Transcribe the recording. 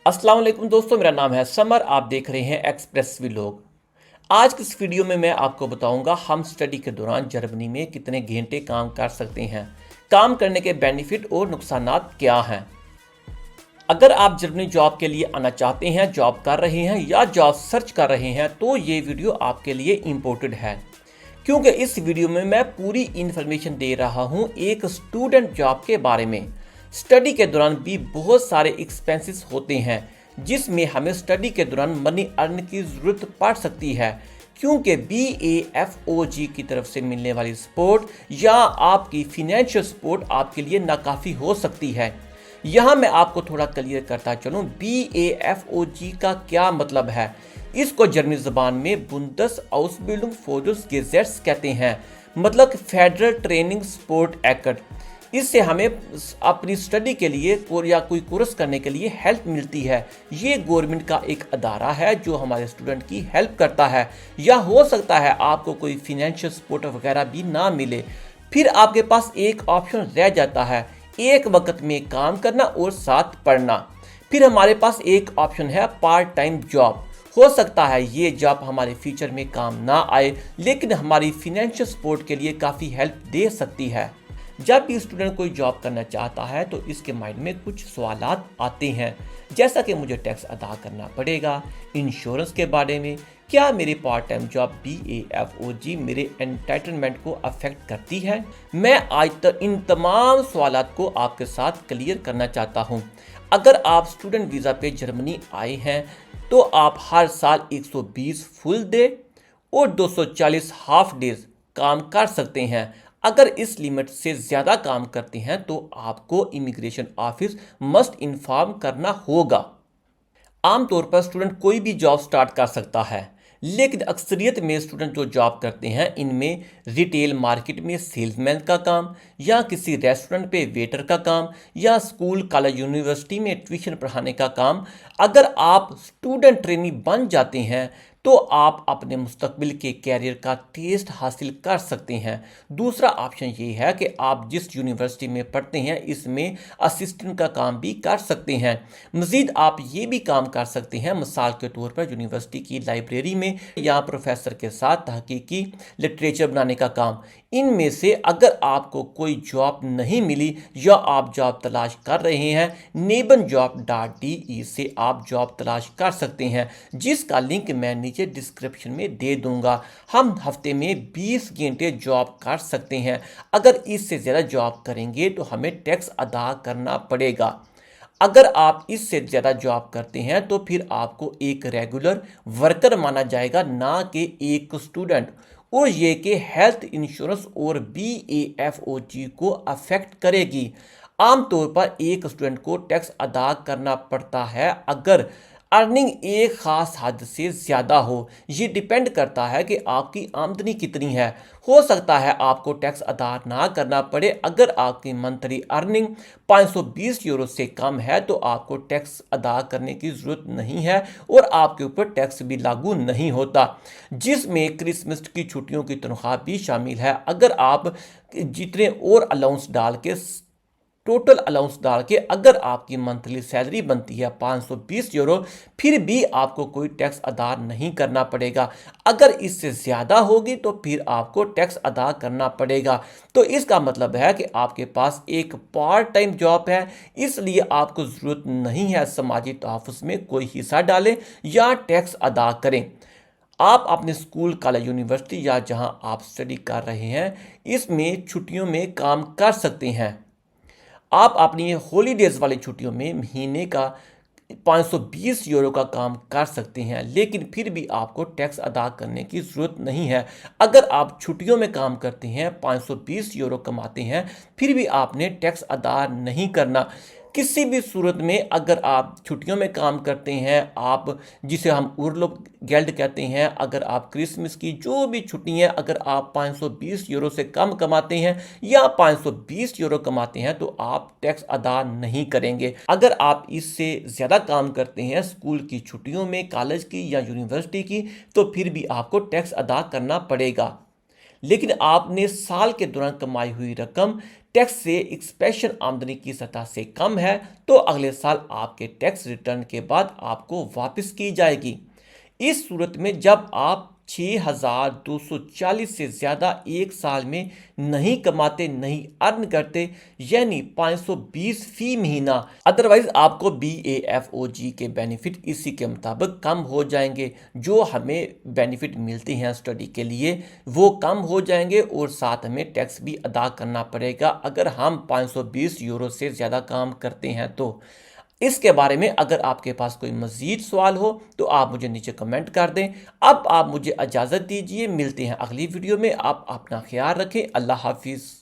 अस्सलाम वालेकुम दोस्तों, मेरा नाम है समर। आप देख रहे हैं एक्सप्रेस व्लॉग। आज की इस वीडियो में मैं आपको बताऊंगा हम स्टडी के दौरान जर्मनी में कितने घंटे काम कर सकते हैं, काम करने के बेनिफिट और नुकसानात क्या हैं। अगर आप जर्मनी जॉब के लिए आना चाहते हैं, जॉब कर रहे हैं या जॉब सर्च कर रहे हैं तो ये वीडियो आपके लिए इम्पोर्टेंट है, क्योंकि इस वीडियो में मैं पूरी इन्फॉर्मेशन दे रहा हूँ एक स्टूडेंट जॉब के बारे में। स्टडी के दौरान भी बहुत सारे एक्सपेंसेस होते हैं जिसमें हमें स्टडी के दौरान मनी अर्न की ज़रूरत पड़ सकती है, क्योंकि BAFOG की तरफ से मिलने वाली सपोर्ट या आपकी फिनेंशियल सपोर्ट आपके लिए नाकाफ़ी हो सकती है। यहाँ मैं आपको थोड़ा क्लियर करता चलूँ, BAFOG का क्या मतलब है। इसको जर्मनी ज़बान में बुंदस आउसबिल्डिंग फोर्स गेजेट्स कहते हैं, मतलब फेडरल ट्रेनिंग सपोर्ट एक्ट। इससे हमें अपनी स्टडी के लिए या कोई कोर्स करने के लिए हेल्प मिलती है। ये गवर्नमेंट का एक अदारा है जो हमारे स्टूडेंट की हेल्प करता है, या हो सकता है आपको कोई फिनेंशियल सपोर्ट वगैरह भी ना मिले। फिर आपके पास एक ऑप्शन रह जाता है, एक वक्त में काम करना और साथ पढ़ना। फिर हमारे पास एक ऑप्शन है पार्ट टाइम जॉब। हो सकता है ये जॉब हमारे फ्यूचर में काम ना आए, लेकिन हमारी फिनेंशियल सपोर्ट के लिए काफ़ी हेल्प दे सकती है। जब भी स्टूडेंट कोई जॉब करना चाहता है तो इसके माइंड में कुछ सवालात आते हैं, जैसा कि मुझे टैक्स अदा करना पड़ेगा, इंश्योरेंस के बारे में, क्या मेरी पार्ट टाइम जॉब BAFOG मेरे एंटाइटलमेंट को अफेक्ट करती है। मैं आज तक इन तमाम सवालात को आपके साथ क्लियर करना चाहता हूँ। अगर आप स्टूडेंट वीज़ा पे जर्मनी आए हैं तो आप हर साल 120 फुल डे और 240 हाफ डेज काम कर सकते हैं। अगर इस लिमिट से ज़्यादा काम करते हैं तो आपको इमिग्रेशन ऑफिस मस्ट इन्फॉर्म करना होगा। आमतौर पर स्टूडेंट कोई भी जॉब स्टार्ट कर सकता है, लेकिन अक्सरियत में स्टूडेंट जो जॉब करते हैं इनमें रिटेल मार्केट में सेल्समैन का काम, या किसी रेस्टोरेंट पे वेटर का काम, या स्कूल कॉलेज यूनिवर्सिटी में ट्यूशन पढ़ाने का काम। अगर आप स्टूडेंट ट्रेनी बन जाते हैं तो आप अपने मुस्तकबिल के कैरियर का टेस्ट हासिल कर सकते हैं। दूसरा ऑप्शन ये है कि आप जिस यूनिवर्सिटी में पढ़ते हैं इसमें असिस्टेंट का काम भी कर सकते हैं। मज़ीद आप ये भी काम कर सकते हैं, मिसाल के तौर पर यूनिवर्सिटी की लाइब्रेरी में या प्रोफेसर के साथ तहकीकी लिटरेचर बनाने का काम। इनमें से अगर आपको कोई जॉब नहीं मिली या आप जॉब तलाश कर रहे हैं, nebenjob.de से आप जॉब तलाश कर सकते हैं, जिसका लिंक मैं नीचे डिस्क्रिप्शन में दे दूंगा। हम हफ्ते में 20 घंटे जॉब कर सकते हैं। अगर इससे ज़्यादा जॉब करेंगे तो हमें टैक्स अदा करना पड़ेगा। अगर आप इससे ज़्यादा जॉब करते हैं तो फिर आपको एक रेगुलर वर्कर माना जाएगा, ना कि एक स्टूडेंट। और ये कि हेल्थ इंश्योरेंस और BAFOG को अफेक्ट करेगी। आमतौर पर एक स्टूडेंट को टैक्स अदा करना पड़ता है अगर अर्निंग एक ख़ास हद से ज़्यादा हो। ये डिपेंड करता है कि आपकी आमदनी कितनी है। हो सकता है आपको टैक्स अदा ना करना पड़े। अगर आपकी मंथली अर्निंग 520 यूरो से कम है तो आपको टैक्स अदा करने की ज़रूरत नहीं है और आपके ऊपर टैक्स भी लागू नहीं होता, जिसमें क्रिसमस की छुट्टियों की तनख्वाह भी शामिल है। अगर आप जितने और अलाउंस डाल के टोटल अलाउंस डाल के अगर आपकी मंथली सैलरी बनती है 520 यूरो, फिर भी आपको कोई टैक्स अदा नहीं करना पड़ेगा। अगर इससे ज़्यादा होगी तो फिर आपको टैक्स अदा करना पड़ेगा। तो इसका मतलब है कि आपके पास एक पार्ट टाइम जॉब है, इसलिए आपको ज़रूरत नहीं है समाजी तहफ़्फ़ुज़ में कोई हिस्सा डालें या टैक्स अदा करें। आप अपने स्कूल कॉलेज यूनिवर्सिटी या जहां आप स्टडी कर रहे हैं इसमें छुट्टियों में काम कर सकते हैं। आप अपनी हॉलीडेज़ वाली छुट्टियों में महीने का 520 यूरो का काम कर सकते हैं, लेकिन फिर भी आपको टैक्स अदा करने की ज़रूरत नहीं है। अगर आप छुट्टियों में काम करते हैं, 520 यूरो कमाते हैं, फिर भी आपने टैक्स अदा नहीं करना। किसी भी सूरत में अगर आप छुट्टियों में काम करते हैं, आप जिसे हम उर्लोब गेल्ड कहते हैं, अगर आप क्रिसमस की जो भी छुट्टियां अगर आप 520 यूरो से कम कमाते हैं या 520 यूरो कमाते हैं तो आप टैक्स अदा नहीं करेंगे। अगर आप इससे ज़्यादा काम करते हैं स्कूल की छुट्टियों में, कॉलेज की या यूनिवर्सिटी की, तो फिर भी आपको टैक्स अदा करना पड़ेगा। لیکن آپ نے سال کے دوران کمائی ہوئی رقم ٹیکس سے ایکسپیشن آمدنی کی سطح سے کم ہے تو اگلے سال آپ کے ٹیکس ریٹرن کے بعد آپ کو واپس کی جائے گی۔ اس صورت میں جب آپ 6,240 سے زیادہ ایک سال میں نہیں کماتے، نہیں ارن کرتے، یعنی 520 فی مہینہ، ادروائز آپ کو BAFOG کے بینیفٹ اسی کے مطابق کم ہو جائیں گے۔ جو ہمیں بینیفٹ ملتے ہیں اسٹڈی کے لیے وہ کم ہو جائیں گے، اور ساتھ ہمیں ٹیکس بھی ادا کرنا پڑے گا اگر ہم 520 یورو سے زیادہ کام کرتے ہیں تو۔ اس کے بارے میں اگر آپ کے پاس کوئی مزید سوال ہو تو آپ مجھے نیچے کمنٹ کر دیں۔ اب آپ مجھے اجازت دیجیے، ملتے ہیں اگلی ویڈیو میں۔ آپ اپنا خیال رکھیں۔ اللہ حافظ۔